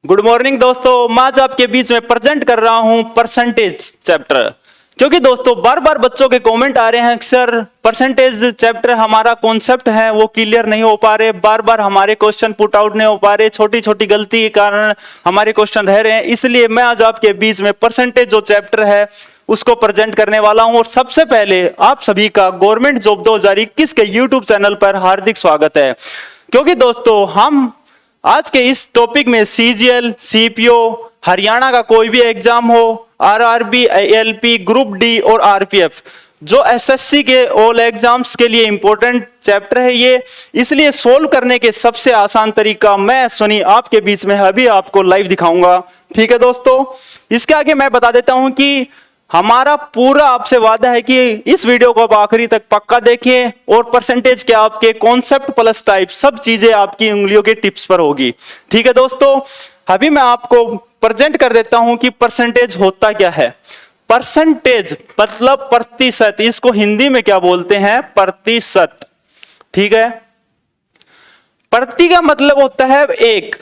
Good morning दोस्तों, मैं आज आपके बीच में प्रेजेंट कर रहा हूं परसेंटेज चैप्टर। क्योंकि दोस्तों बार बार बच्चों के कमेंट आ रहे हैं कि सर परसेंटेज चैप्टर हमारा कॉन्सेप्ट है वो क्लियर नहीं हो पा रहे, बार बार हमारे क्वेश्चन पुट आउट नहीं हो पा रहे, छोटी छोटी गलती के कारण हमारे क्वेश्चन रह रहे हैं। इसलिए मैं आज आपके बीच में परसेंटेज जो चैप्टर है उसको प्रेजेंट करने वाला हूं। और सबसे पहले आप सभी का गवर्नमेंट जॉब 2021 के यूट्यूब चैनल पर हार्दिक स्वागत है। क्योंकि दोस्तों हम आज के इस टॉपिक में सीजीएल, सीपीओ, हरियाणा का कोई भी एग्जाम हो, आरआरबी, एएलपी, ग्रुप डी और आरपीएफ, जो एसएससी के ऑल एग्जाम्स के लिए इंपॉर्टेंट चैप्टर है ये, इसलिए सोल्व करने के सबसे आसान तरीका मैं सुनी आपके बीच में अभी आपको लाइव दिखाऊंगा। ठीक है दोस्तों, इसके आगे मैं बता देता हूं कि हमारा पूरा आपसे वादा है कि इस वीडियो को आप आखिरी तक पक्का देखिए और परसेंटेज के आपके कॉन्सेप्ट प्लस टाइप सब चीजें आपकी उंगलियों के टिप्स पर होगी। ठीक है दोस्तों, अभी मैं आपको प्रेजेंट कर देता हूं कि परसेंटेज होता क्या है। परसेंटेज मतलब प्रतिशत, इसको हिंदी में क्या बोलते हैं? प्रतिशत। ठीक है, प्रति का मतलब होता है एक,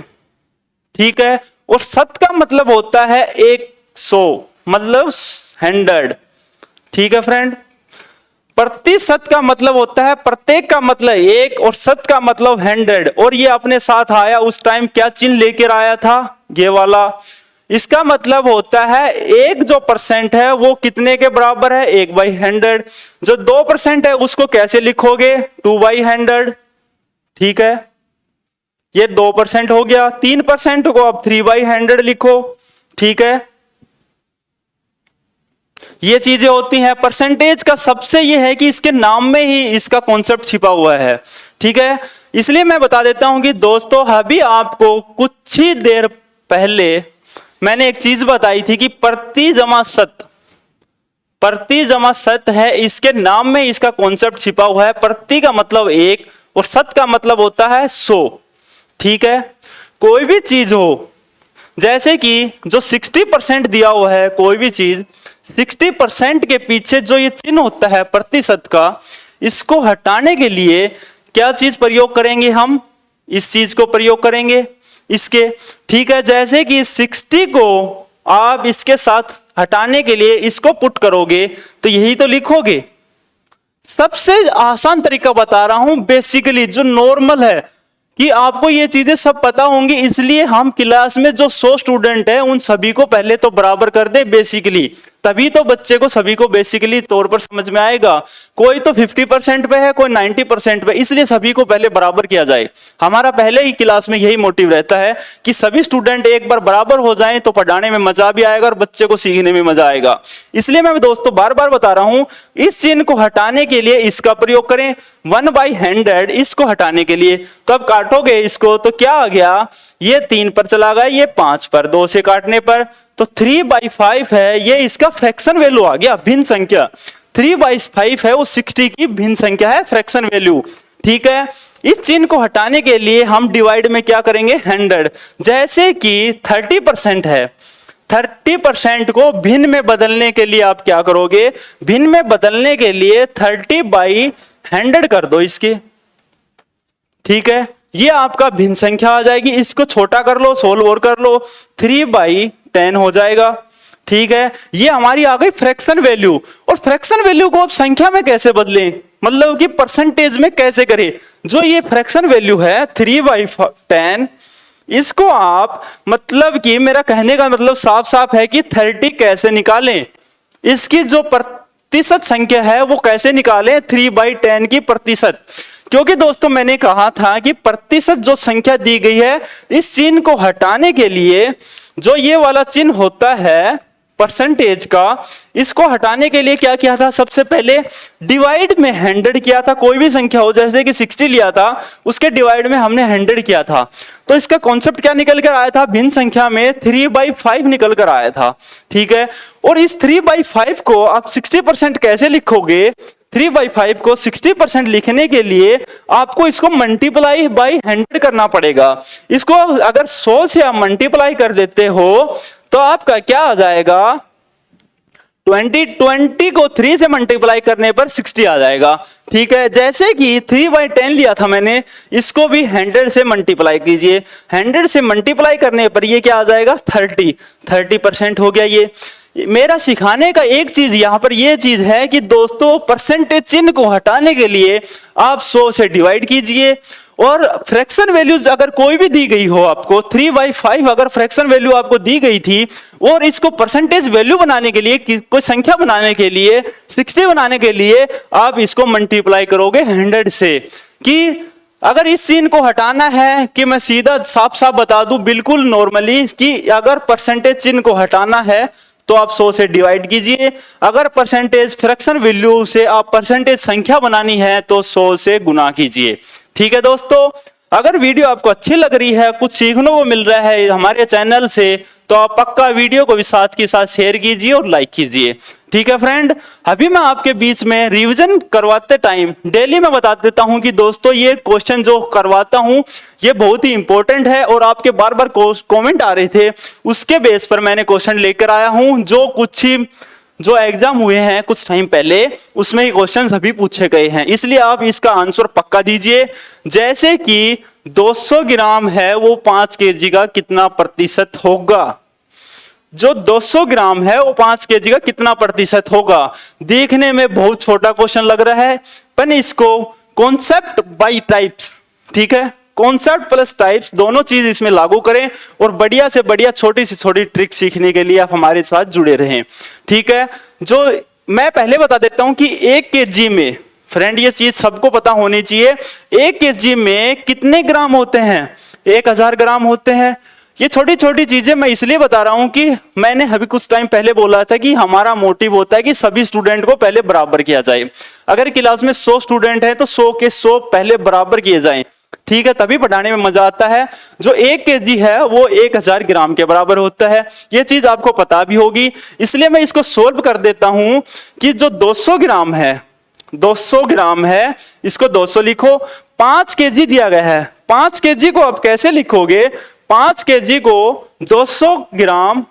ठीक है, और शत का मतलब होता है 100, मतलब 100। ठीक है फ्रेंड, प्रतिशत का मतलब होता है प्रत्येक का मतलब एक और शत का मतलब 100। और ये अपने साथ आया उस टाइम क्या चिन्ह लेकर आया था? ये वाला। इसका मतलब होता है एक जो परसेंट है वो कितने के बराबर है? 1/100। जो 2% है उसको कैसे लिखोगे? 2/100। ठीक है, ये 2% हो गया। 3% को आप 3/100 लिखो। ठीक है, ये चीजें होती हैं। परसेंटेज का सबसे ये है कि इसके नाम में ही इसका कॉन्सेप्ट छिपा हुआ है। ठीक है, इसलिए मैं बता देता हूं कि दोस्तों अभी आपको कुछ ही देर पहले मैंने एक चीज बताई थी कि प्रति जमा शत, प्रति जमा शत है, इसके नाम में इसका कॉन्सेप्ट छिपा हुआ है। प्रति का मतलब एक और शत का मतलब होता है 100। ठीक है, कोई भी चीज हो, जैसे कि जो 60% दिया हुआ है, कोई भी चीज 60% के पीछे जो ये चिन्ह होता है प्रतिशत का, इसको हटाने के लिए क्या चीज प्रयोग करेंगे? हम इस चीज को प्रयोग करेंगे इसके। ठीक है, जैसे कि 60 को आप इसके साथ हटाने के लिए इसको पुट करोगे तो यही तो लिखोगे। सबसे आसान तरीका बता रहा हूं, बेसिकली जो नॉर्मल है कि आपको ये चीजें सब पता होंगी। इसलिए हम क्लास में जो 100 स्टूडेंट है उन सभी को पहले तो बराबर कर दे बेसिकली, तभी तो बच्चे को सभी को बेसिकली तौर पर समझ में आएगा। कोई तो 50% पे है, कोई 90% पे, इसलिए सभी को पहले बराबर किया जाए। हमारा पहले ही क्लास में यही मोटिव रहता है कि सभी स्टूडेंट एक बार बराबर हो जाएं तो पढ़ाने में मजा भी आएगा और बच्चे को सीखने में मजा आएगा। इसलिए मैं दोस्तों बार बार बता रहा हूं, इस चिन्ह को हटाने के लिए इसका प्रयोग करें 1/100। इसको हटाने के लिए तो अब काटोगे इसको तो क्या आ गया? ये 3 पर चला गया, ये 5 पर, 2 से काटने पर तो 3/5 है, ये इसका फ्रैक्शन वैल्यू आ गया, भिन्न संख्या। 3/5 है वो 60 की भिन्न संख्या है, फ्रैक्शन वैल्यू। ठीक है, इस चिन्ह को हटाने के लिए हम डिवाइड में क्या करेंगे? 100। जैसे कि 30% है, 30% को भिन्न में बदलने के लिए आप क्या करोगे? भिन्न में बदलने के लिए 30/100 कर दो इसके। ठीक है, ये आपका भिन्न संख्या आ जाएगी। इसको छोटा कर लो, सोल्व और कर लो, 3/10 हो जाएगा। ठीक है, ये हमारी आ गई फ्रैक्शन वैल्यू। और फ्रैक्शन वैल्यू को आप संख्या में कैसे बदलें, मतलब कि परसेंटेज में कैसे करें? जो ये फ्रैक्शन वैल्यू है 3/10, इसको आप, मतलब कि मेरा कहने का मतलब साफ साफ है कि 30 कैसे निकालें, इसकी जो प्रतिशत संख्या है वो कैसे निकालें? 3/10 की प्रतिशत। क्योंकि दोस्तों मैंने कहा था कि प्रतिशत जो संख्या दी गई है, इस चिन्ह को हटाने के लिए जो ये वाला चिन्ह होता है परसेंटेज का, इसको हटाने के लिए क्या किया था? सबसे पहले डिवाइड में 100 किया था। कोई भी संख्या हो, जैसे कि 60 लिया था, उसके डिवाइड में हमने 100 किया था। तो इसका कॉन्सेप्ट क्या निकल कर आया था? भिन्न संख्या में 3/5 निकल कर आया था। ठीक है, और इस 3/5 को आप 60% कैसे लिखोगे? 3/5 को 60% लिखने के लिए आपको इसको मल्टीप्लाई बाई 100 करना पड़ेगा। इसको अगर 100 से आप मल्टीप्लाई कर देते हो तो आपका क्या आ जाएगा? 20 को 3 से मल्टीप्लाई करने पर 60 आ जाएगा। ठीक है, जैसे कि 3/10 लिया था मैंने, इसको भी 100 से मल्टीप्लाई कीजिए। 100 से मल्टीप्लाई करने पर ये क्या आ जाएगा, 30% हो गया। ये मेरा सिखाने का एक चीज यहां पर ये चीज है कि दोस्तों परसेंटेज चिन्ह को हटाने के लिए आप 100 से डिवाइड कीजिए, और फ्रैक्शन वैल्यूज अगर कोई भी दी गई हो आपको, 3/5 अगर फ्रैक्शन वैल्यू आपको दी गई थी, और इसको परसेंटेज वैल्यू बनाने के लिए, कोई संख्या बनाने के लिए, 60 बनाने के लिए आप इसको मल्टीप्लाई करोगे 100 से। कि अगर इस सीन को हटाना है, कि मैं सीधा साफ साफ बता दूं बिल्कुल नॉर्मली, कि अगर परसेंटेज चिन्ह को हटाना है तो आप 100 से डिवाइड कीजिए, अगर परसेंटेज फ्रैक्शन वैल्यू से आप परसेंटेज संख्या बनानी है तो 100 से गुना कीजिए। ठीक है दोस्तों, अगर वीडियो आपको अच्छी लग रही है, कुछ सीखने को मिल रहा है हमारे चैनल से, तो आप पक्का वीडियो को भी साथ के साथ शेयर कीजिए और लाइक कीजिए। ठीक है फ्रेंड, अभी मैं आपके बीच में रिवीजन करवाते टाइम डेली मैं बता देता हूं कि दोस्तों ये क्वेश्चन जो करवाता हूं ये बहुत ही इंपॉर्टेंट है, और आपके बार बार कमेंट आ रहे थे, उसके बेस पर मैंने क्वेश्चन लेकर आया हूं। जो एग्जाम हुए हैं कुछ टाइम पहले, उसमें ये क्वेश्चन अभी पूछे गए हैं, इसलिए आप इसका आंसर पक्का दीजिए। जैसे कि 200 ग्राम है वो 5 केजी का कितना प्रतिशत होगा। जो 200 ग्राम है वो 5 केजी का कितना प्रतिशत होगा। देखने में बहुत छोटा क्वेश्चन लग रहा है, पर इसको कॉन्सेप्ट बाय टाइप्स, ठीक है, कॉन्सेप्ट प्लस टाइप्स दोनों चीज इसमें लागू करें, और बढ़िया से बढ़िया छोटी से छोटी ट्रिक सीखने के लिए आप हमारे साथ जुड़े रहें। ठीक है, जो मैं पहले बता देता हूं कि 1 केजी में, फ्रेंड ये चीज सबको पता होनी चाहिए, 1 केजी में कितने ग्राम होते हैं, 1000 ग्राम होते हैं। ये छोटी छोटी चीजें मैं इसलिए बता रहा हूं कि मैंने अभी कुछ टाइम पहले बोला था कि हमारा मोटिव होता है कि सभी स्टूडेंट को पहले बराबर किया जाए। अगर क्लास में 100 स्टूडेंट है तो 100 के 100 पहले बराबर किए जाएं। ठीक है, तभी पढ़ाने में मजा आता है। जो 1 केजी है वो 1000 ग्राम के बराबर होता है, ये चीज आपको पता भी होगी। इसलिए मैं इसको सोल्व कर देता हूं कि जो 200 ग्राम है, 200 ग्राम है, इसको 200 लिखो। 5 केजी दिया गया है, 5 केजी को आप कैसे लिखोगे, 5 केजी को 200 ग्राम,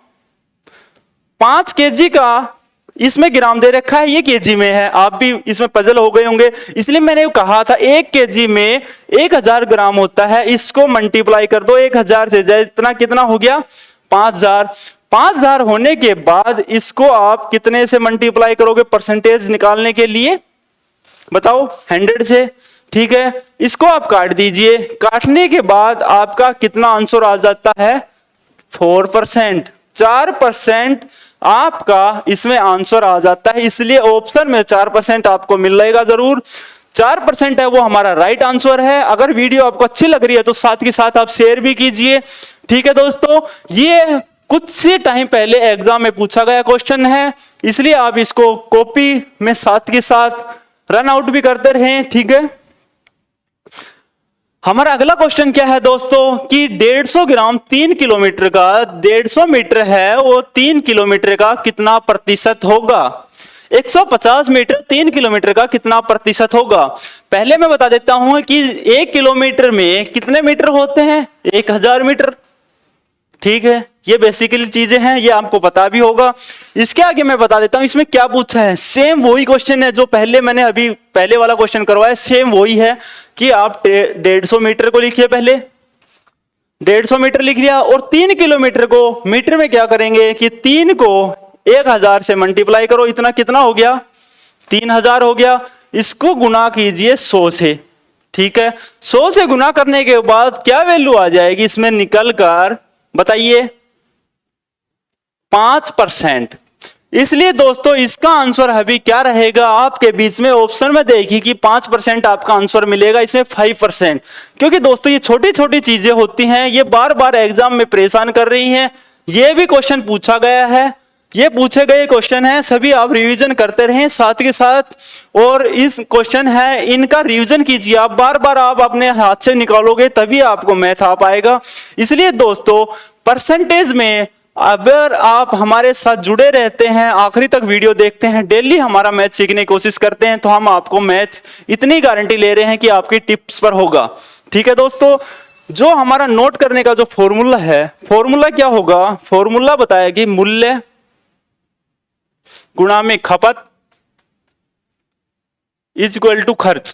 5 केजी का इसमें ग्राम दे रखा है, ये केजी में है, आप भी इसमें पजल हो गए होंगे। इसलिए मैंने कहा था 1 केजी में 1000 ग्राम होता है, इसको मल्टीप्लाई कर दो 1000 से, इतना कितना हो गया 5000। 5000 होने के बाद इसको आप कितने से मल्टीप्लाई करोगे परसेंटेज निकालने के लिए, बताओ, 100 से। ठीक है, इसको आप काट दीजिए, काटने के बाद आपका कितना आंसर आ जाता है, 4%, 4% आपका इसमें आंसर आ जाता है। इसलिए ऑप्शन में 4% आपको मिलेगा जरूर। 4% है वो हमारा राइट आंसर है। अगर वीडियो आपको अच्छी लग रही है तो साथ के साथ आप शेयर भी कीजिए। ठीक है दोस्तों, ये कुछ से टाइम पहले एग्जाम में पूछा गया क्वेश्चन है, इसलिए आप इसको कॉपी में साथ के साथ रन आउट भी करते रहें। ठीक है, हमारा अगला क्वेश्चन क्या है दोस्तों कि 150 ग्राम 3 किलोमीटर का, 150 मीटर है वो 3 किलोमीटर का कितना प्रतिशत होगा। 150 मीटर 3 किलोमीटर का कितना प्रतिशत होगा। पहले मैं बता देता हूं कि 1 किलोमीटर में कितने मीटर होते हैं, 1000 मीटर। ठीक है, ये बेसिकली चीजें हैं, ये आपको पता भी होगा। इसके आगे मैं बता देता हूं इसमें क्या पूछा है। सेम वही क्वेश्चन है जो पहले मैंने अभी पहले वाला क्वेश्चन करवाया, सेम वही है कि आप 150 मीटर को लिखिए, पहले 150 मीटर लिख लिया, और 3 किलोमीटर को मीटर में क्या करेंगे कि 3 को 1000 से मल्टीप्लाई करो, इतना कितना हो गया, 3000 हो गया। इसको गुना कीजिए 100 से। ठीक है, 100 से गुना करने के बाद क्या वैल्यू आ जाएगी इसमें निकल कर, बताइए, 5%। इसलिए दोस्तों इसका आंसर अभी क्या रहेगा, आपके बीच में ऑप्शन में देखिए कि 5% आपका आंसर मिलेगा, इसमें 5%। क्योंकि दोस्तों ये छोटी छोटी चीजें होती हैं, ये बार बार एग्जाम में परेशान कर रही हैं। ये भी क्वेश्चन पूछा गया है, ये पूछे गए क्वेश्चन है, सभी आप रिवीजन करते रहें साथ के साथ। और इस क्वेश्चन है, इनका रिवीजन कीजिए आप, बार बार आप अपने हाथ से निकालोगे तभी आपको मैथ आ पाएगा। इसलिए दोस्तों परसेंटेज में अगर आप हमारे साथ जुड़े रहते हैं, आखिरी तक वीडियो देखते हैं, डेली हमारा मैथ सीखने की कोशिश करते हैं, तो हम आपको मैथ इतनी गारंटी ले रहे हैं कि आपकी टिप्स पर होगा। ठीक है दोस्तों, जो हमारा नोट करने का जो फॉर्मूला है, फॉर्मूला क्या होगा, फॉर्मूला बताया कि मूल्य गुणा में खपत इज इक्वल टू खर्च।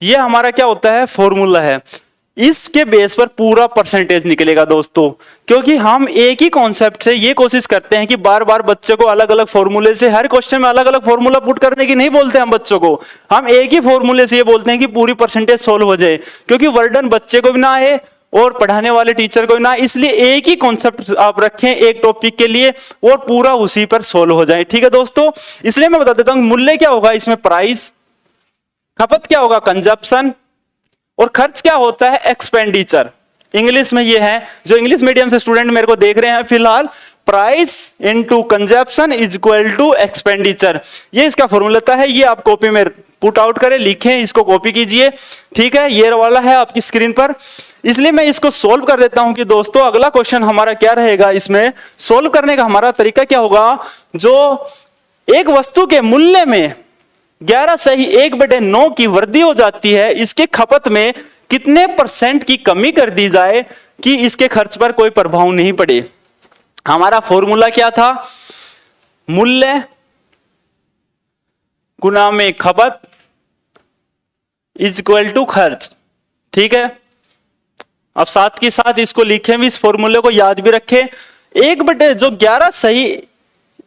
ये हमारा क्या होता है, फॉर्मूला है। इसके बेस पर पूरा परसेंटेज निकलेगा दोस्तों, क्योंकि हम एक ही कॉन्सेप्ट से ये कोशिश करते हैं कि बार बार बच्चे को अलग अलग फॉर्मूले से, हर क्वेश्चन में अलग अलग फॉर्मूला पुट करने की नहीं बोलते हम बच्चों को, हम एक ही फॉर्मूले से ये बोलते हैं कि पूरी परसेंटेज सोल्व हो जाए, क्योंकि वर्डन बच्चे को भी ना आए और पढ़ाने वाले टीचर को भी ना। इसलिए एक ही कॉन्सेप्ट आप रखें एक टॉपिक के लिए और पूरा उसी पर सोल्व हो जाए। ठीक है दोस्तों, इसलिए मैं बता देता हूं मूल्य क्या होगा इसमें, प्राइस, खपत क्या होगा, कंजप्शन, और खर्च क्या होता है, एक्सपेंडिचर। इंग्लिश में ये है, जो इंग्लिश मीडियम से स्टूडेंट मेरे को देख रहे हैं फिलहाल, price into consumption is equal to expenditure, ये इसका फॉर्मूला है। ये आप कॉपी में पुट आउट करें, लिखें, इसको कॉपी कीजिए। ठीक है, ये वाला है आपकी स्क्रीन पर। इसलिए मैं इसको सोल्व कर देता हूं कि दोस्तों अगला क्वेश्चन हमारा क्या रहेगा, इसमें सोल्व करने का हमारा तरीका क्या होगा। जो एक वस्तु के मूल्य में 11 सही 1/9 की वृद्धि हो जाती है, इसके खपत में कितने % की कमी कर दी जाए कि इसके खर्च पर कोई प्रभाव नहीं पड़े। हमारा फॉर्मूला क्या था, मूल्य गुना में खपत इज इक्वल टू खर्च। ठीक है, अब साथ के साथ इसको लिखें भी, इस फॉर्मूले को याद भी रखें। 11 सही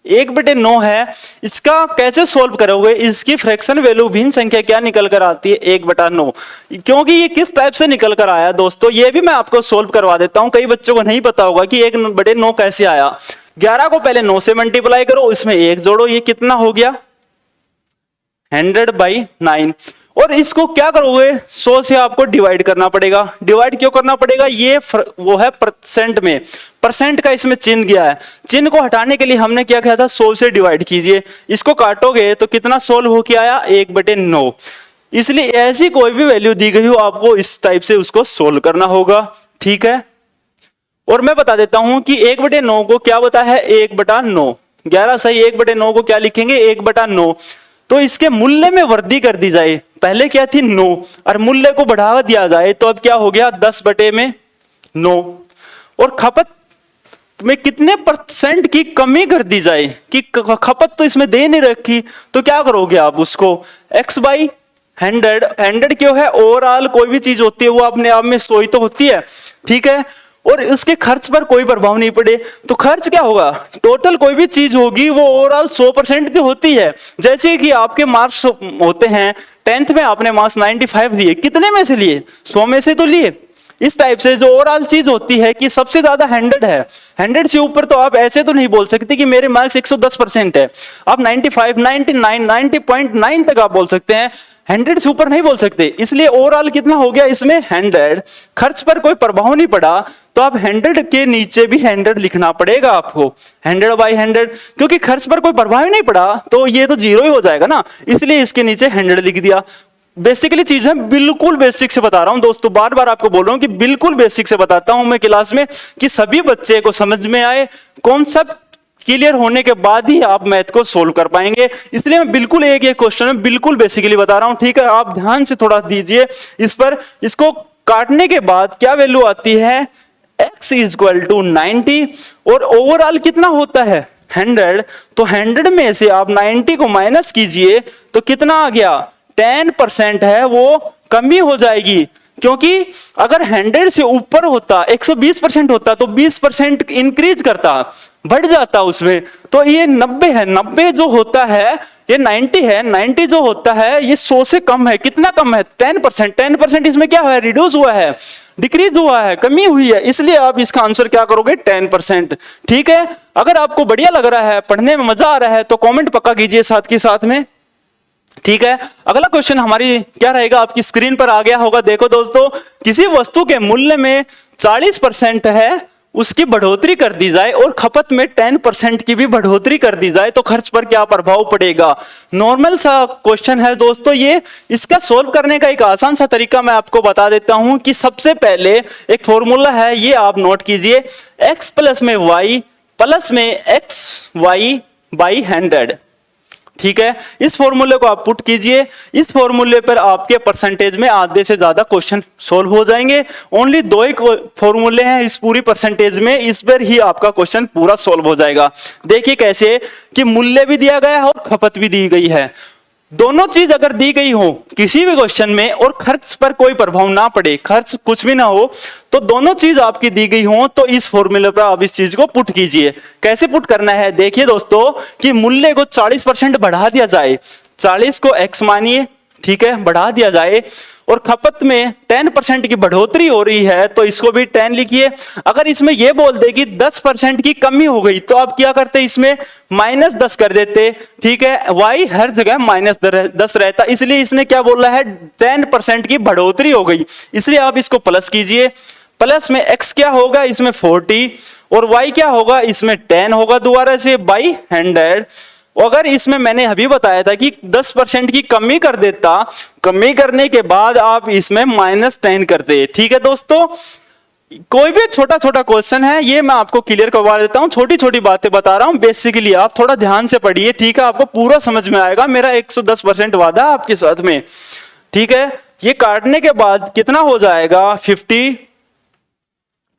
1/9 है, इसका कैसे सोल्व करोगे, इसकी फ्रैक्शन वैल्यू भिन्न संख्या क्या निकल कर आती है, 1/9। क्योंकि ये किस टाइप से निकल कर आया दोस्तों, ये भी मैं आपको सोल्व करवा देता हूं। कई बच्चों को नहीं पता होगा कि 1/9 कैसे आया। 11 को पहले 9 से मल्टीप्लाई करो, इसमें 1 जोड़ो, ये कितना हो गया, 100/9। और इसको क्या करोगे, 100 से आपको डिवाइड करना पड़ेगा। डिवाइड क्यों करना पड़ेगा, ये वो है परसेंट में, परसेंट का इसमें चिन्ह गया है। चिन्ह को हटाने के लिए हमने क्या किया था, 100 से डिवाइड कीजिए। इसको काटोगे तो कितना सोल्व हो के आया, 1/9। इसलिए ऐसी कोई भी वैल्यू दी गई हो, आपको इस टाइप से उसको सोल्व करना होगा। ठीक है, और मैं बता देता हूं कि 1/9 को क्या बता है, 1/9। 11 सही 1/9 को क्या लिखेंगे, 1/9। तो इसके मूल्य में वृद्धि कर दी जाए, पहले क्या थी 9, और मूल्य को बढ़ावा दिया जाए तो अब क्या हो गया, 10/9। और खपत में कितने % की कमी कर दी जाए, कि खपत तो इसमें दे नहीं रखी, तो क्या करोगे आप उसको, x/100। 100 क्यों है, ओवरऑल कोई भी चीज होती है वो अपने आप में 100 ही तो होती है। ठीक है, और उसके खर्च पर कोई प्रभाव नहीं पड़े, तो खर्च क्या होगा, टोटल कोई भी चीज होगी वो ओवरऑल 100% की होती है। जैसे कि आपके मार्क्स होते हैं, 10th में आपने मार्क्स 95 लिए, कितने में से लिए, 100 में से तो लिए। इस टाइप से जो ओवरऑल चीज होती है कि सबसे ज्यादा 100 है, 100 से ऊपर तो आप ऐसे तो नहीं बोल सकते कि मेरे मार्क्स 110% है। आप 95, 99, 90.9 तक आप बोल सकते हैं, 100 से ऊपर नहीं बोल सकते। इसलिए ओवरऑल कितना हो गया इसमें, 100। खर्च पर कोई प्रभाव नहीं पड़ा, तो आप 100 के नीचे भी 100 लिखना पड़ेगा आपको, 100/100, क्योंकि खर्च पर कोई प्रभाव ही नहीं पड़ा तो ये तो 0 ही हो जाएगा ना। इसलिए इसके नीचे 100 लिख दिया। बेसिकली चीज है, बिल्कुल बेसिक से बता रहा हूं दोस्तों, बार बार आपको बोल रहा हूं कि बिल्कुल बेसिक से बताता हूं मैं क्लास में, कि सभी बच्चे को समझ में आए। कॉन्सेप्ट क्लियर होने के बाद ही आप मैथ को सोल्व कर पाएंगे। इसलिए मैं बिल्कुल एक क्वेश्चन में बिल्कुल बेसिकली बता रहा हूं। ठीक है, आप ध्यान से थोड़ा दीजिए इस पर। इसको काटने के बाद क्या वैल्यू आती है, x = 90, और ओवरऑल कितना होता है, 100। तो 100 में से आप 90 को माइनस कीजिए तो कितना आ गया, 10% है वो कमी हो जाएगी। क्योंकि अगर 100 से ऊपर होता, 120% होता, तो 20% इंक्रीज करता, बढ़ जाता उसमें। तो ये 90 है, 90 जो होता है, ये 90 है, 90 जो होता है ये 100 से कम है। कितना कम है, 10%। 10% इसमें क्या है, रिड्यूस हुआ है, डिक्रीज हुआ है, कमी हुई है। इसलिए आप इसका आंसर क्या करोगे, 10%। ठीक है, अगर आपको बढ़िया लग रहा है, पढ़ने में मजा आ रहा है, तो कमेंट पक्का कीजिए साथ के साथ में। ठीक है, अगला क्वेश्चन हमारी क्या रहेगा, आपकी स्क्रीन पर आ गया होगा। देखो दोस्तों, किसी वस्तु के मूल्य में 40% है, उसकी बढ़ोतरी कर दी जाए और खपत में 10% की भी बढ़ोतरी कर दी जाए तो खर्च पर क्या प्रभाव पड़ेगा। नॉर्मल सा क्वेश्चन है दोस्तों ये। इसका सोल्व करने का एक आसान सा तरीका मैं आपको बता देता हूं कि सबसे पहले एक फॉर्मूला है, ये आप नोट कीजिए, x + y + xy/100। ठीक है, इस फॉर्मूले को आप पुट कीजिए, इस फॉर्मूले पर आपके परसेंटेज में आधे से ज्यादा क्वेश्चन सोल्व हो जाएंगे। ओनली 2 ही फॉर्मूले हैं इस पूरी परसेंटेज में, इस पर ही आपका क्वेश्चन पूरा सोल्व हो जाएगा। देखिए कैसे कि मूल्य भी दिया गया है और खपत भी दी गई है। दोनों चीज अगर दी गई हो किसी भी क्वेश्चन में और खर्च पर कोई प्रभाव ना पड़े, खर्च कुछ भी ना हो, तो दोनों चीज आपकी दी गई हो तो इस फॉर्मूले पर आप इस चीज को पुट कीजिए। कैसे पुट करना है, देखिए दोस्तों कि मूल्य को 40% बढ़ा दिया जाए, 40 को x मानिए, ठीक है, बढ़ा दिया जाए, और खपत में 10% की बढ़ोतरी हो रही है तो इसको भी 10 लिखिए। अगर इसमें यह बोल दे कि 10% की कमी हो गई तो आप क्या करते, इसमें -10 कर देते, ठीक है, y हर जगह -10 रहता, इसलिए इसने क्या बोला है 10% की बढ़ोतरी हो गई, इसलिए आप इसको प्लस कीजिए। प्लस में x क्या होगा, इसमें 40, और y क्या होगा, इसमें 10 होगा, दोबारा से बाई 100। अगर इसमें मैंने अभी बताया था कि 10% की कमी कर देता, कमी करने के बाद आप इसमें -10 करते, ठीक है दोस्तों। कोई भी छोटा छोटा क्वेश्चन है ये मैं आपको क्लियर करवा देता हूं, छोटी छोटी बातें बता रहा हूं बेसिकली, आप थोड़ा ध्यान से पढ़िए, ठीक है, आपको पूरा समझ में आएगा, मेरा 110% वादा आपके साथ में, ठीक है। ये काटने के बाद कितना हो जाएगा,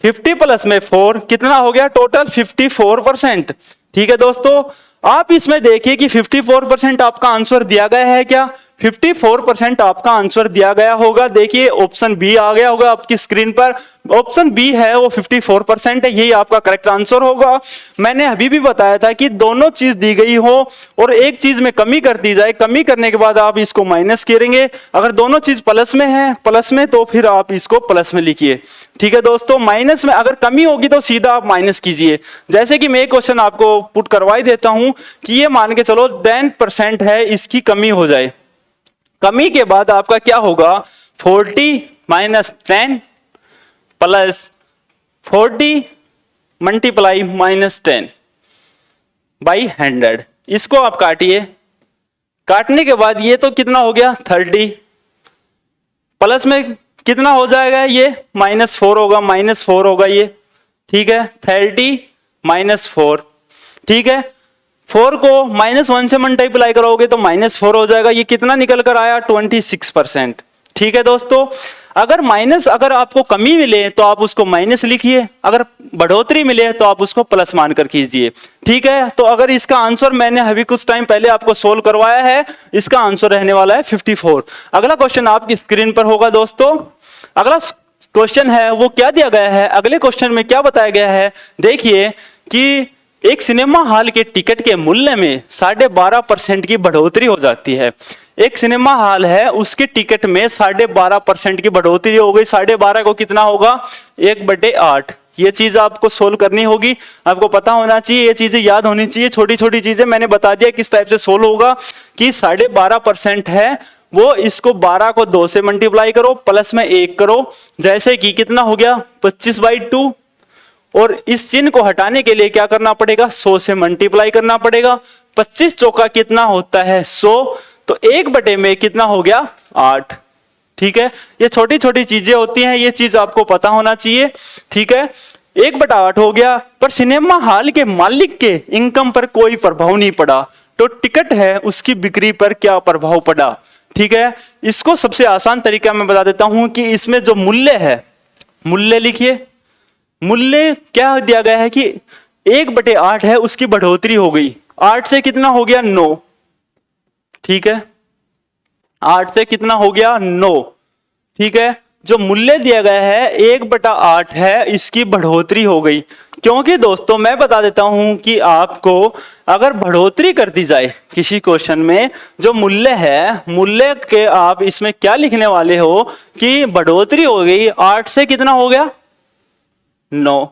50 प्लस में 4 कितना हो गया, टोटल 54%, ठीक है दोस्तों। आप इसमें देखिए कि 54% आपका आंसर दिया गया है क्या, 54% आपका आंसर दिया गया होगा। देखिए ऑप्शन बी आ गया होगा आपकी स्क्रीन पर, ऑप्शन बी है वो 54% है, यही आपका करेक्ट आंसर होगा। मैंने अभी भी बताया था कि दोनों चीज दी गई हो और एक चीज में कमी कर दी जाए, कमी करने के बाद आप इसको माइनस करेंगे, अगर दोनों चीज प्लस में है, प्लस में, तो फिर आप इसको प्लस में लिखिए, ठीक है दोस्तों। माइनस में अगर कमी होगी तो सीधा आप माइनस कीजिए। जैसे कि मैं एक क्वेश्चन आपको पुट करवा ही देता हूं कि ये मान के चलो 10% है, इसकी कमी हो जाए, कमी के बाद आपका क्या होगा, 40 माइनस 10 प्लस 40 मल्टीप्लाई -10 बाई 100, इसको आप काटिए, काटने के बाद ये तो कितना हो गया 30, प्लस में कितना हो जाएगा, ये -4 होगा, -4 होगा ये, ठीक है, 30 -4, ठीक है। 4 को -1 से मल्टीप्लाई करोगे तो -4 हो जाएगा, ये कितना निकल कर आया 26%, ठीक है दोस्तों। अगर आपको कमी मिले तो आप उसको माइनस लिखिए, अगर बढ़ोतरी मिले तो आप उसको प्लस मानकर कीजिए, ठीक है। तो अगर इसका आंसर मैंने अभी कुछ टाइम पहले आपको सोल्व करवाया है, इसका आंसर रहने वाला है 54। अगला क्वेश्चन आपकी स्क्रीन पर होगा दोस्तों। अगला क्वेश्चन है वो क्या दिया गया है, अगले क्वेश्चन में क्या बताया गया है, देखिए कि एक सिनेमा हॉल के टिकट के मूल्य में 12.5% की बढ़ोतरी हो जाती है। एक सिनेमा हॉल है उसके टिकट में 12.5% की बढ़ोतरी हो गई, 12.5 को कितना होगा 1/8। ये चीज आपको सोल्व करनी होगी, आपको पता होना चाहिए, ये चीजें याद होनी चाहिए, छोटी छोटी चीजें मैंने बता दिया किस टाइप से सोल्व होगा कि 12.5% है वो, इसको 12 को 2 से मल्टीप्लाई करो, प्लस में 1 करो, जैसे कि कितना हो गया 25/2, और इस चिन्ह को हटाने के लिए क्या करना पड़ेगा 100 से मल्टीप्लाई करना पड़ेगा, 25 चौका कितना होता है 100, तो 1 में कितना हो गया 8, ठीक है। ये छोटी छोटी चीजें होती हैं, ये चीज आपको पता होना चाहिए, ठीक है। 1/8 हो गया, पर सिनेमा हॉल के मालिक के इनकम पर कोई प्रभाव नहीं पड़ा, तो टिकट है उसकी बिक्री पर क्या प्रभाव पड़ा, ठीक है। इसको सबसे आसान तरीका मैं बता देता हूं कि इसमें जो मूल्य है, मूल्य लिखिए, मूल्य क्या दिया गया है कि 1/8 है उसकी बढ़ोतरी हो गई, 8 से कितना हो गया 9, ठीक है, 8 से कितना हो गया 9, ठीक है। जो मूल्य दिया गया है 1/8 है, इसकी बढ़ोतरी हो गई, क्योंकि दोस्तों मैं बता देता हूं कि आपको अगर बढ़ोतरी कर दी जाए किसी क्वेश्चन में, जो मूल्य है, मूल्य के आप इसमें क्या लिखने वाले हो कि बढ़ोतरी हो गई, 8 से कितना हो गया 9,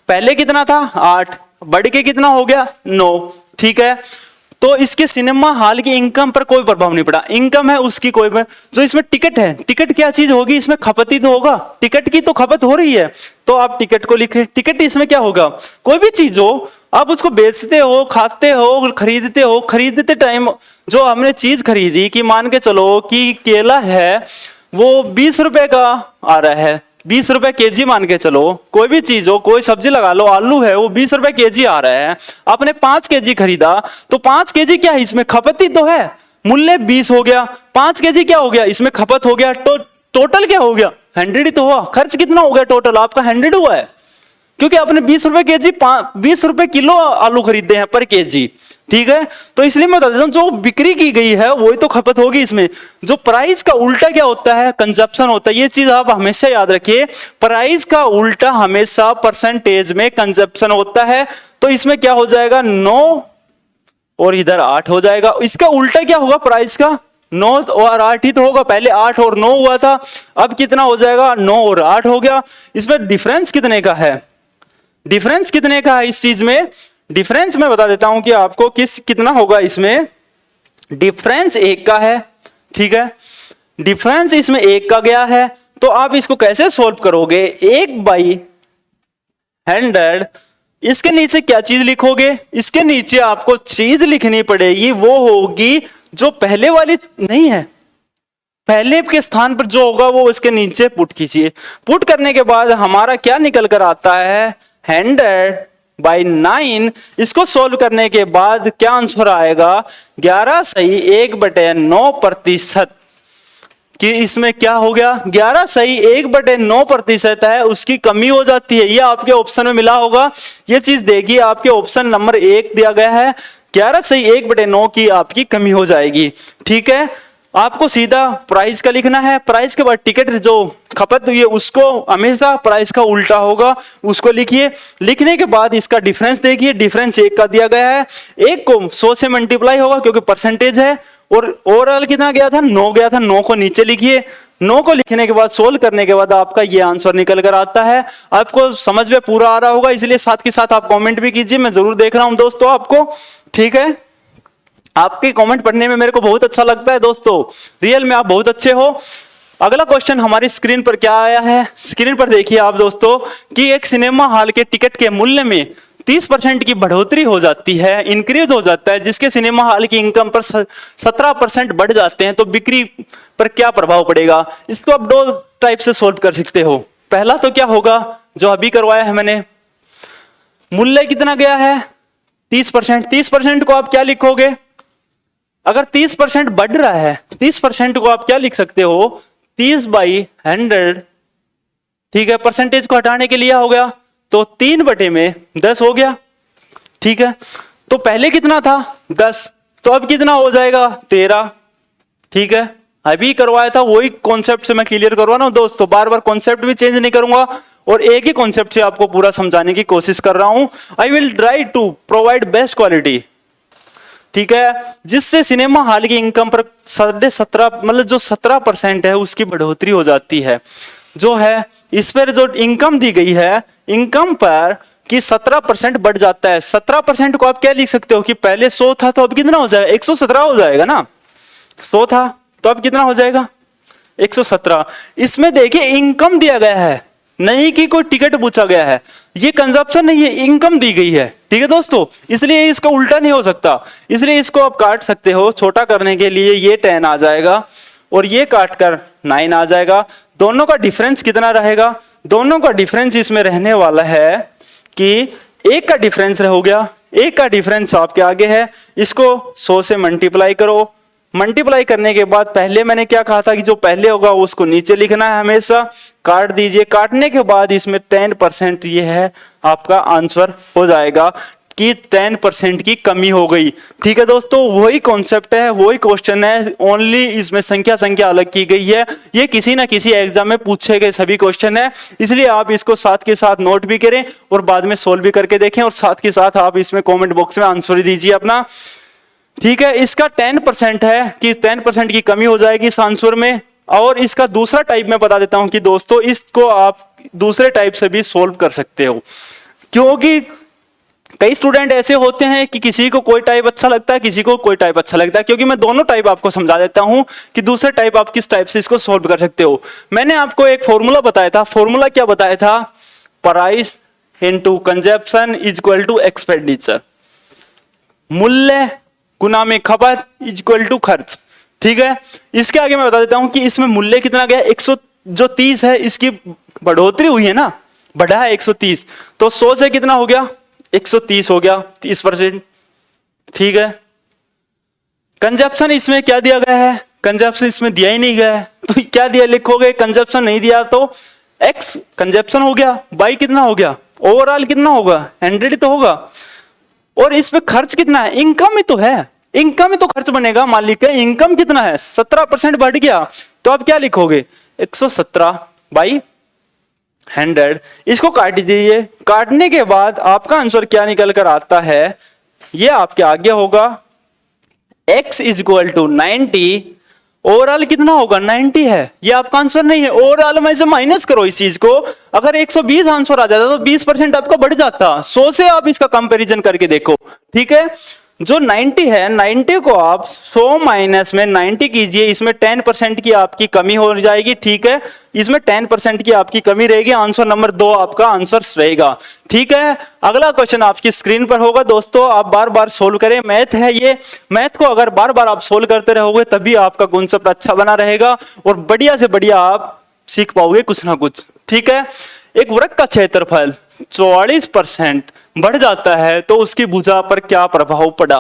पहले कितना था 8, बढ़ के कितना हो गया 9, ठीक है। तो इसके सिनेमा हॉल की इनकम पर कोई प्रभाव नहीं पड़ा, इनकम है उसकी कोई, जो इसमें टिकट है, टिकट क्या चीज होगी, इसमें खपत ही तो होगा, टिकट की तो खपत हो रही है, तो आप टिकट को लिखें। टिकट इसमें क्या होगा, कोई भी चीज हो आप उसको बेचते हो, खाते हो, खरीदते हो, खरीदते टाइम जो हमने चीज खरीदी कि मान के चलो कि केला है वो 20 रुपए का आ रहा है, 20 रुपए केजी मान के चलो, कोई भी चीज हो, कोई सब्जी लगा लो, आलू है वो 20 रुपए केजी आ रहा है, आपने 5 केजी खरीदा, तो 5 केजी क्या है इसमें खपत ही तो है, मूल्य 20 हो गया, 5 केजी क्या हो गया इसमें खपत हो गया, टोटल क्या हो गया 100 ही तो हुआ। खर्च कितना हो गया टोटल आपका 100 हुआ है, क्योंकि आपने 20 रुपए केजी 20 रुपए किलो आलू खरीदे हैं पर केजी, ठीक है। तो इसलिए मैं बता देता हूं, जो बिक्री की गई है वही तो खपत होगी इसमें। जो प्राइस का उल्टा क्या होता है, कंजप्शन होता है। ये चीज आप हमेशा याद रखिए, प्राइस का उल्टा हमेशा परसेंटेज में कंजप्शन होता है। तो इसमें क्या हो जाएगा 9 और इधर 8 हो जाएगा। इसका उल्टा क्या होगा प्राइस का, 9 और 8 ही तो होगा, पहले 8 और 9 हुआ था, अब कितना हो जाएगा 9 और 8 हो गया। इसमें डिफरेंस कितने का है, डिफरेंस कितने का है इस चीज में, डिफरेंस मैं बता देता हूं कि आपको कितना होगा इसमें, डिफरेंस 1 का है, ठीक है। डिफरेंस इसमें 1 का गया है, तो आप इसको कैसे सॉल्व करोगे, 1/100, इसके नीचे क्या चीज लिखोगे, इसके नीचे आपको चीज लिखनी पड़ेगी, वो होगी जो पहले वाली नहीं है, पहले के स्थान पर जो होगा वो इसके नीचे पुट कीजिए। पुट करने के बाद हमारा क्या निकल कर आता है 100/9। इसको सोल्व करने के बाद क्या आंसर आएगा 11 सही 1/9%। कि इसमें क्या हो गया 11 सही 1/9% है, उसकी कमी हो जाती है। ये आपके ऑप्शन में मिला होगा, ये चीज देगी आपके ऑप्शन नंबर 1 दिया गया है, 11 सही 1/9 की आपकी कमी हो जाएगी, ठीक है। आपको सीधा प्राइस का लिखना है, प्राइस के बाद टिकट जो खपत हुई है उसको हमेशा प्राइस का उल्टा होगा, उसको लिखिए। लिखने के बाद इसका डिफरेंस देखिए, डिफरेंस 1 का दिया गया है, 1 को 100 से मल्टीप्लाई होगा क्योंकि परसेंटेज है, और ओवरऑल कितना गया था 9 गया था, 9 को नीचे लिखिए। 9 को लिखने के बाद सोल्व करने के बाद आपका ये आंसर निकल कर आता है। आपको समझ में पूरा आ रहा होगा, इसलिए साथ के साथ आप कमेंट भी कीजिए, मैं जरूर देख रहा हूं दोस्तों आपको, ठीक है। आपके कमेंट पढ़ने में मेरे को बहुत अच्छा लगता है दोस्तों, रियल में आप बहुत अच्छे हो। अगला क्वेश्चन हमारी स्क्रीन पर क्या आया है, स्क्रीन पर देखिए आप दोस्तों कि एक सिनेमा हॉल के टिकट के मूल्य में 30% की बढ़ोतरी हो जाती है, इंक्रीज हो जाता है, जिसके सिनेमा हॉल की इनकम पर 17% बढ़ जाते हैं, तो बिक्री पर क्या प्रभाव पड़ेगा। इसको आप 2 टाइप से सोल्व कर सकते हो। पहला तो क्या होगा जो अभी करवाया है मैंने, मूल्य कितना गया है 30%, 30% को आप क्या लिखोगे, अगर 30% बढ़ रहा है 30% को आप क्या लिख सकते हो 30/100, ठीक है। परसेंटेज को हटाने के लिए हो गया तो 3/10 हो गया, ठीक है। तो पहले कितना था 10, तो अब कितना हो जाएगा 13, ठीक है। अभी करवाया था वही कॉन्सेप्ट से मैं क्लियर करवा रहा हूं दोस्तों, बार बार कॉन्सेप्ट भी चेंज नहीं करूंगा और एक ही कॉन्सेप्ट से आपको पूरा समझाने की कोशिश कर रहा हूं। I will try to provide best quality, ठीक है, जिससे सिनेमा हॉल की इनकम पर 17.5 मतलब जो 17% है उसकी बढ़ोतरी हो जाती है। जो है इस पर जो इनकम दी गई है, इनकम पर कि 17% बढ़ जाता है। 17% को आप क्या लिख सकते हो कि पहले 100 था तो अब कितना हो जाएगा 117 हो जाएगा ना, 100 था तो अब कितना हो जाएगा 117। इसमें देखिए इनकम दिया गया है, नहीं कि कोई टिकट पूछा गया है, ये कंजप्शन नहीं है, इनकम दी गई है, ठीक है दोस्तों। इसलिए इसका उल्टा नहीं हो सकता, इसलिए इसको आप काट सकते हो। छोटा करने के लिए ये 10 आ जाएगा और ये काट कर 9 आ जाएगा। दोनों का डिफरेंस कितना रहेगा, दोनों का डिफरेंस इसमें रहने वाला है कि 1 का डिफरेंस हो गया, 1 का डिफरेंस आपके आगे है, इसको 100 से मल्टीप्लाई करो। मल्टीप्लाई करने के बाद पहले मैंने क्या कहा था कि जो पहले होगा उसको नीचे लिखना है, हमेशा काट दीजिए। काटने के बाद इसमें 10% ये है आपका आंसर हो जाएगा कि 10% की कमी हो गई, ठीक है दोस्तों। वही कॉन्सेप्ट है, वही क्वेश्चन है, ओनली इसमें संख्या अलग की गई है। ये किसी ना किसी एग्जाम में पूछे गए सभी क्वेश्चन है, इसलिए आप इसको साथ के साथ नोट भी करें और बाद में सोल्व भी करके देखें, और साथ के साथ आप इसमें कॉमेंट बॉक्स में आंसर दीजिए अपना, ठीक है। इसका 10% है कि 10% की कमी हो जाएगी इस आंसर में। और इसका दूसरा टाइप मैं बता देता हूं कि दोस्तों इसको आप दूसरे टाइप से भी सोल्व कर सकते हो, क्योंकि कई स्टूडेंट ऐसे होते हैं कि किसी को कोई टाइप अच्छा लगता है, किसी को कोई टाइप अच्छा लगता है, क्योंकि मैं दोनों टाइप आपको समझा देता हूं कि दूसरे टाइप आप किस टाइप से इसको सोल्व कर सकते हो। मैंने आपको एक फॉर्मूला बताया था, फॉर्मूला क्या बताया था, price into consumption is equal to expenditure, मूल्य गुना में खपत इज इक्वल टू खर्च, ठीक है। इसके आगे मैं बता देता हूं कि इसमें मूल्य कितना गया 100, जो 30 है इसकी बढ़ोतरी हुई है ना, बढ़ा है 130, तो 100 से कितना हो गया 130 हो गया, 30%। ठीक है, कंजप्शन इसमें क्या दिया गया है, कंजप्शन इसमें दिया ही नहीं गया है, तो क्या दिया लिखोगे, कंजप्शन नहीं दिया तो एक्स कंजप्शन हो गया, बाई कितना हो गया, ओवरऑल कितना होगा 100 ही तो होगा, और इस पे खर्च कितना है, इनकम ही तो है, इनकम ही तो खर्च बनेगा, मालिक का इनकम कितना है 17% बढ़ गया, तो आप क्या लिखोगे 117 बाई 100, इसको काट दीजिए, काटने के बाद आपका आंसर क्या निकल कर आता है, ये आपके आगे होगा x is equal to 90, overall कितना होगा 90 है, ये आपका आंसर नहीं है, ओवरऑल में से माइनस करो इस चीज को, अगर 120 आंसर आ जाता तो 20% आपका बढ़ जाता, 100 से आप इसका कंपैरिजन करके देखो। ठीक है, जो 90 है 90 को आप 100 माइनस में 90 कीजिए, इसमें 10% की आपकी कमी हो जाएगी। ठीक है, इसमें 10% की आपकी कमी रहेगी, आंसर नंबर 2 आपका आंसर रहेगा। ठीक है, अगला क्वेश्चन आपकी स्क्रीन पर होगा दोस्तों, आप बार बार सोल्व करें, मैथ है ये, मैथ को अगर बार बार आप सोल्व करते रहोगे तभी आपका कॉन्सेप्ट अच्छा बना रहेगा और बढ़िया से बढ़िया आप सीख पाओगे कुछ ना कुछ। ठीक है, एक वृत्त का क्षेत्रफल 44% बढ़ जाता है तो उसकी भुजा पर क्या प्रभाव पड़ा।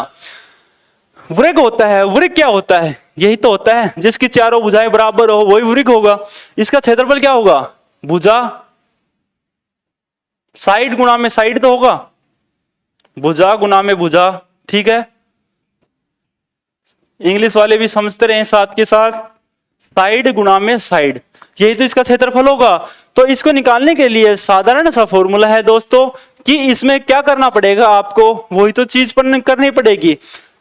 वृत्त होता है, वृत्त क्या होता है, यही तो होता है जिसकी चारों भुजाएं बराबर हो वही वृत्त होगा। इसका क्षेत्रफल क्या होगा, भुजा साइड गुणा में साइड तो होगा, भुजा गुणा में भुजा। ठीक है, इंग्लिश वाले भी समझते रहे साथ के साथ, साइड गुणा में साइड, यही तो इसका क्षेत्रफल होगा। तो इसको निकालने के लिए साधारण सा फॉर्मूला है दोस्तों कि इसमें क्या करना पड़ेगा आपको, वही तो चीज पर करनी पड़ेगी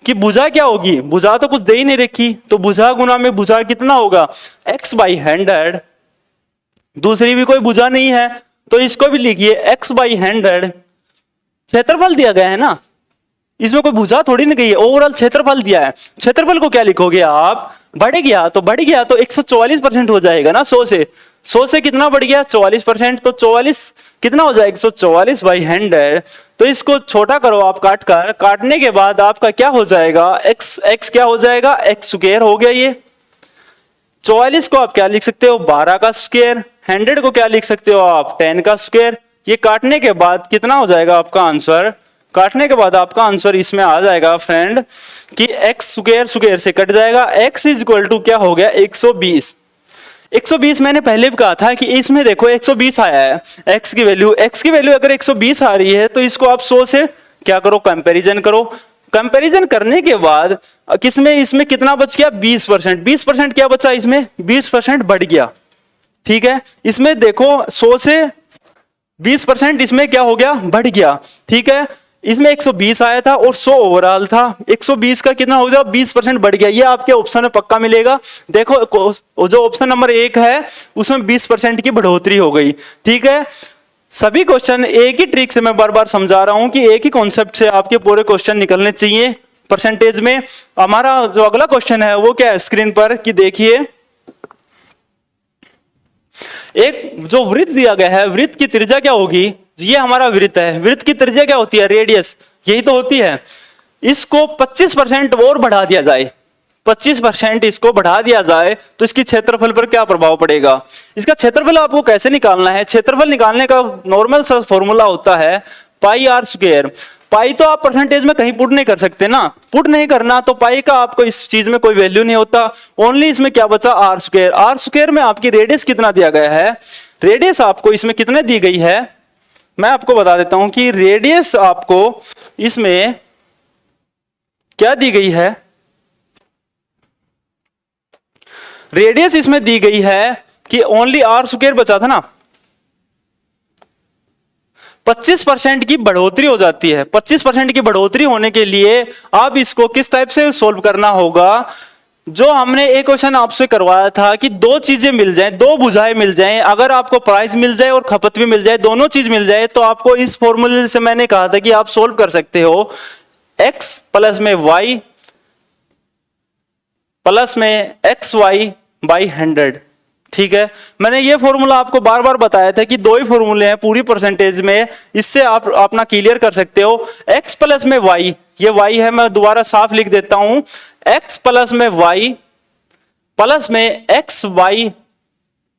कि भुजा क्या होगी, भुजा तो कुछ दे ही नहीं रखी, तो भुजा गुना में भुजा कितना होगा x बाई 100, दूसरी भी कोई भुजा नहीं है तो इसको भी लिखिए x बाई 100, क्षेत्रफल दिया गया है ना, इसमें कोई भुजा थोड़ी ना गई है, ओवरऑल क्षेत्रफल दिया है, क्षेत्रफल को क्या लिखोगे आप, बढ़ गया तो 144% हो जाएगा ना, 100 से कितना बढ़ गया 44%, तो 44 कितना हो जाएगा 144 बाई 100, तो इसको छोटा करो आप काटने के बाद आपका क्या हो जाएगा x क्या हो जाएगा x स्क्वायर हो गया, ये 44 को आप क्या लिख सकते हो 12 का स्क्वायर, 100 को क्या लिख सकते हो आप 10 का स्क्वायर, ये काटने के बाद कितना हो जाएगा आपका आंसर, काटने के बाद आपका आंसर इसमें आ जाएगा फ्रेंड कि x स्क्वायर स्क्वायर से कट जाएगा, x इज इक्वल टू क्या हो गया 120। 120 मैंने पहले भी कहा था कि इसमें देखो 120 आया है, x की वैल्यू अगर 120 आ रही है तो इसको आप 100 से क्या करो कंपैरिजन करो, कंपैरिजन करने के बाद किसमें इसमें कितना बच गया 20%, 20% क्या बचा इसमें 20% बढ़ गया। ठीक है, इसमें देखो 100 से 20% इसमें क्या हो गया बढ़ गया। ठीक है, इसमें 120 आया था और 100 ओवरऑल था, 120 का कितना हो गया 20% बढ़ गया, ये आपके ऑप्शन में पक्का मिलेगा। देखो जो ऑप्शन नंबर 1 है उसमें 20% की बढ़ोतरी हो गई। ठीक है, सभी क्वेश्चन एक ही ट्रिक से मैं बार बार समझा रहा हूं कि एक ही कॉन्सेप्ट से आपके पूरे क्वेश्चन निकलने चाहिए परसेंटेज में। हमारा जो अगला क्वेश्चन है वो क्या है स्क्रीन पर कि देखिए, एक जो वृत्त दिया गया है, वृत्त की त्रिज्या क्या होगी, ये हमारा वृत्त है, वृत्त की त्रिज्या क्या होती है रेडियस, यही तो होती है। इसको 25% और बढ़ा दिया जाए, 25% इसको बढ़ा दिया जाए तो इसकी क्षेत्रफल पर क्या प्रभाव पड़ेगा। इसका क्षेत्रफल आपको कैसे निकालना है, क्षेत्रफल निकालने का नॉर्मल सा फॉर्मूला होता है पाई आर स्क्वायर। पाई तो आप परसेंटेज में कहीं पुट नहीं कर सकते ना, पुट नहीं करना तो पाई का आपको इस चीज में कोई वैल्यू नहीं होता, ओनली इसमें क्या बचा आर स्क्वायर। आर स्क्वायर में आपकी रेडियस कितना दिया गया है, रेडियस आपको इसमें कितने दी गई है, मैं आपको बता देता हूं कि रेडियस आपको इसमें क्या दी गई है, रेडियस इसमें दी गई है कि ओनली आर स्क्वायर बचा था ना, 25% की बढ़ोतरी हो जाती है। 25% की बढ़ोतरी होने के लिए आप इसको किस टाइप से सोल्व करना होगा, जो हमने एक क्वेश्चन आपसे करवाया था कि दो चीजें मिल जाएं, दो भुजाएं मिल जाएं, अगर आपको प्राइस मिल जाए और खपत भी मिल जाए, दोनों चीज मिल जाए तो आपको इस फॉर्मूले से मैंने कहा था कि आप सोल्व कर सकते हो x प्लस में y प्लस में xy बाई 100। ठीक है, मैंने ये फॉर्मूला आपको बार बार बताया था कि दो ही फॉर्मूले हैं पूरी परसेंटेज में, इससे आप अपना क्लियर कर सकते हो। x प्लस में y, ये y है, मैं दोबारा साफ लिख देता हूं, x प्लस में y प्लस में xy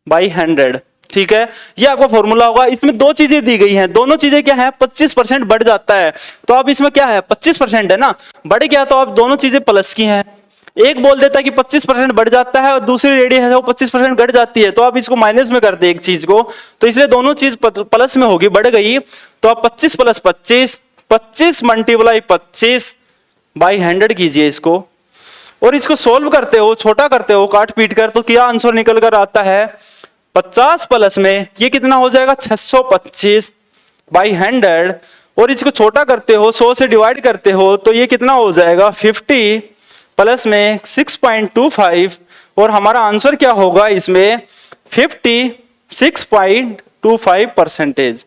बाई 100। ठीक है, ये आपका फॉर्मूला होगा। इसमें दो चीजें दी गई हैं, दोनों चीजें क्या है, 25% बढ़ जाता है। तो अब इसमें क्या है, 25% है ना, बढ़ गया, तो अब दोनों चीजें प्लस की हैं। एक बोल देता है कि 25% बढ़ जाता है और दूसरी रेडी है वो 25% घट जाती है, तो आप इसको माइनस में कर दे एक चीज को, तो इसलिए दोनों चीज प्लस में होगी, बढ़ गई। तो आप 25 प्लस 25, 25 मल्टीप्लाई 25 बाई 100 कीजिए इसको, और इसको सोल्व करते हो, छोटा करते हो काट पीट कर, तो क्या आंसर निकल कर आता है, 50 प्लस में ये कितना हो जाएगा, 625 बाई 100, और इसको छोटा करते हो, 100 से डिवाइड करते हो, तो ये कितना हो जाएगा, 50 प्लस में 6.25, और हमारा आंसर क्या होगा इसमें, 56.25%।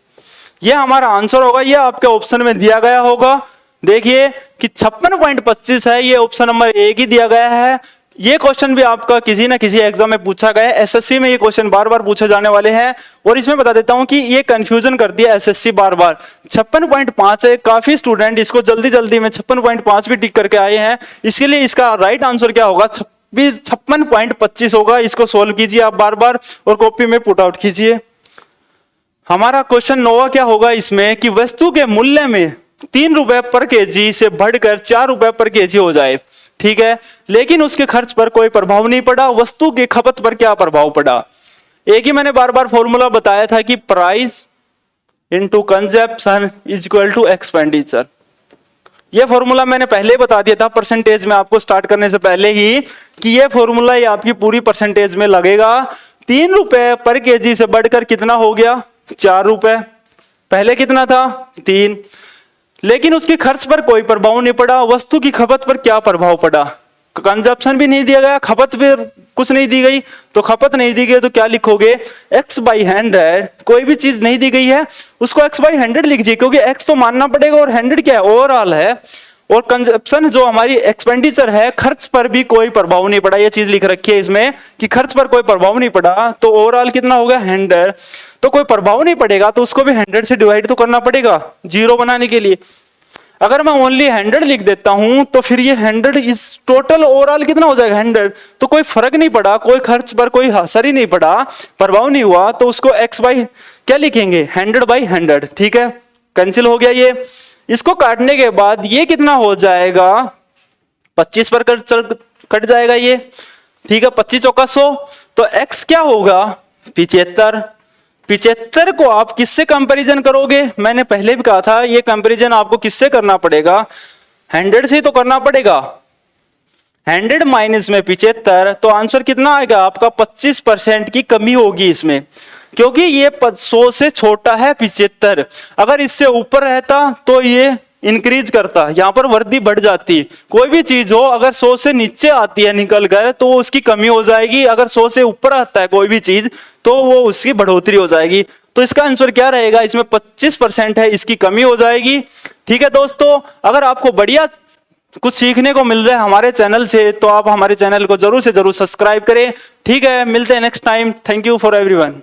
ये हमारा आंसर होगा, ये आपके ऑप्शन में दिया गया होगा। देखिए कि 56.25 है, ये ऑप्शन नंबर ए की दिया गया है। ये क्वेश्चन भी आपका किसी ना किसी एग्जाम में पूछा गया है, एसएससी में ये क्वेश्चन बार बार पूछे जाने वाले हैं। और इसमें बता देता हूं कि ये कंफ्यूजन कर दिया एसएससी बार बार, 56.5 है, काफी स्टूडेंट इसको जल्दी जल्दी में 56.5 भी टिक करके आए हैं। इसके लिए इसका राइट आंसर क्या होगा, 56.25 होगा। इसको सोल्व कीजिए आप बार बार और कॉपी में पुट आउट कीजिए। हमारा क्वेश्चन 9 क्या होगा इसमें, कि वस्तु के मूल्य में 3 रुपए पर केजी से बढ़कर 4 रुपए पर केजी हो जाए, ठीक है, लेकिन उसके खर्च पर कोई प्रभाव नहीं पड़ा, वस्तु की खपत पर क्या प्रभाव पड़ा। एक ही मैंने बार बार फॉर्मूला बताया था कि price into consumption is equal to expenditure. ये फॉर्मूला मैंने पहले बता दिया था परसेंटेज में आपको स्टार्ट करने से पहले ही, कि ये फॉर्मूला ये आपकी पूरी परसेंटेज में लगेगा। 3 रुपए पर केजी से बढ़कर कितना हो गया, 4 रुपए, पहले कितना था 3, लेकिन उसके खर्च पर कोई प्रभाव नहीं पड़ा, वस्तु की खपत पर क्या प्रभाव पड़ा, कंजप्शन भी नहीं दिया गया, खपत भी कुछ नहीं दी गई, तो खपत नहीं दी गई तो क्या लिखोगे, x बाई 100, कोई भी चीज नहीं दी गई है उसको x बाई 100 लिख दीजिए, क्योंकि x तो मानना पड़ेगा और 100 क्या है, ओवरऑल है। और कंजप्शन जो हमारी एक्सपेंडिचर है, खर्च पर भी कोई प्रभाव नहीं पड़ा, ये चीज लिख रखी है इसमें कि खर्च पर कोई प्रभाव नहीं पड़ा, तो ओवरऑल कितना हो गया 100। तो कोई प्रभाव नहीं पड़ेगा तो उसको भी 100 से डिवाइड तो करना पड़ेगा जीरो बनाने के लिए। अगर मैं ओनली 100 लिख देता हूं तो फिर ये 100 इस टोटल ओवरऑल कितना हो जाएगा 100, तो कोई फर्क नहीं पड़ा, कोई खर्च पर कोई असर ही नहीं पड़ा, प्रभाव नहीं हुआ, तो उसको x बाई क्या लिखेंगे 100 बाई 100, ठीक है, कैंसिल हो गया ये। इसको काटने के बाद ये कितना हो जाएगा, 25 पर कट जाएगा ये, ठीक है, 25 चौका 100, तो x क्या होगा 75। 75 को आप किससे कंपैरिजन करोगे, मैंने पहले भी कहा था ये कंपैरिजन आपको किससे करना पड़ेगा, 100 से तो करना पड़ेगा। 100 माइनस में 75, तो आंसर कितना आएगा आपका, 25% की कमी होगी इसमें, क्योंकि ये 100 से छोटा है 75। अगर इससे ऊपर रहता तो ये इंक्रीज करता, यहां पर वृद्धि बढ़ जाती। कोई भी चीज हो अगर 100 से नीचे आती है निकल कर तो उसकी कमी हो जाएगी, अगर 100 से ऊपर आता है कोई भी चीज तो वो उसकी बढ़ोतरी हो जाएगी। तो इसका आंसर क्या रहेगा, इसमें 25% है, इसकी कमी हो जाएगी। ठीक है दोस्तों, अगर आपको बढ़िया कुछ सीखने को मिल रहा है हमारे चैनल से तो आप हमारे चैनल को जरूर से जरूर सब्सक्राइब करें। ठीक है, मिलते हैं next time. Thank you for everyone.